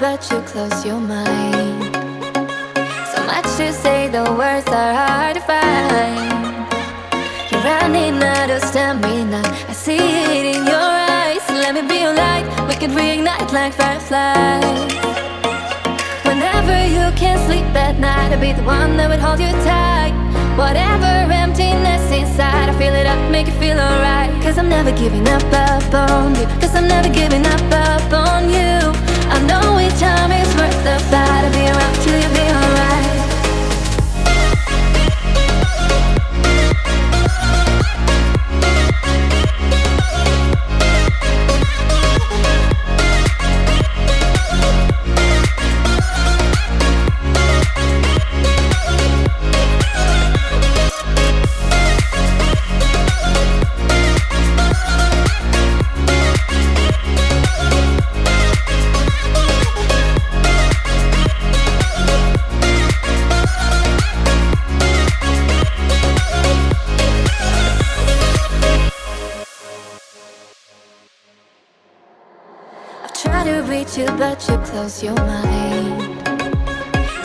but you close your mind. So much to say, the words are hard to find. You're running out of stamina, I see it in your eyes. Let me be your light, we can reignite like fireflies. Whenever you can't sleep at night, I'll be the one that would hold you tight. Whatever emptiness inside, I feel it up, make it feel alright. Cause I'm never giving up on you. Cause I'm never giving up on you. I know each time is worth the fight. I'll be around till you be alright. Try to reach you, but you close your mind.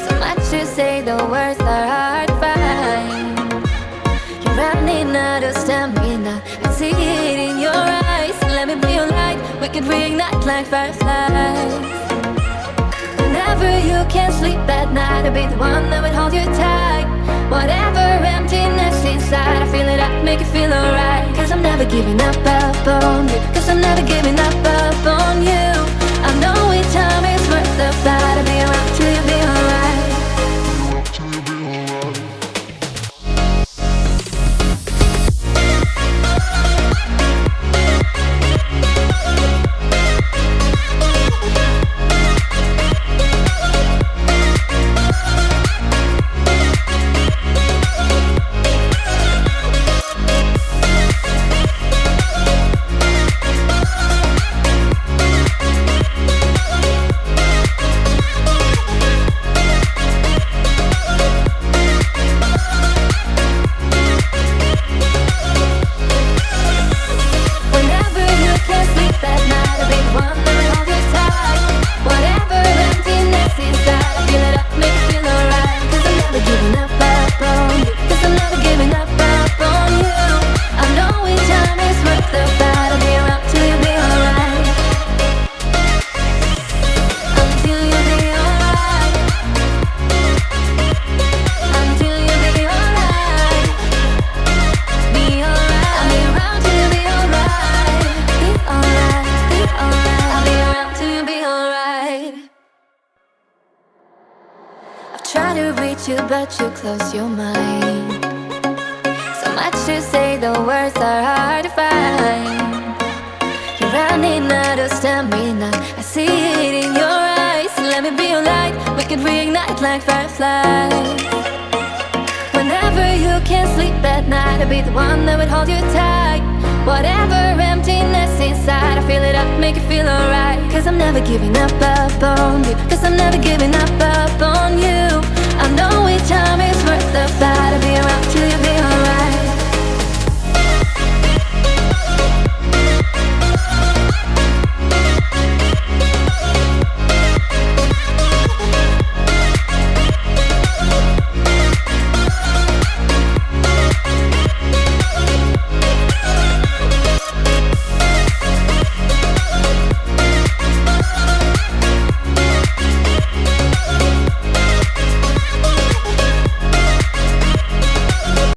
So much to say, the words are hard to find. You're running out of stamina, I see it in your eyes. Let me be your light, we can reignite like fireflies. Whenever you can't sleep at night, I'll be the one that would hold you tight. Whatever emptiness inside, I feel it up, make it feel alright. Cause I'm never giving up on you. Cause I'm never giving up on you. I know each time is worth the fight. I'll be around till you be alright. Try to reach you, but you close your mind. So much to say, the words are hard to find. You're running out of stamina, I see it in your eyes. Let me be your light, we can reignite like fireflies. Whenever you can't sleep at night, I'll be the one that would hold you tight. Whatever emptiness inside, I feel it up, make it feel alright. Cause I'm never giving up on you. Cause I'm never giving up on you.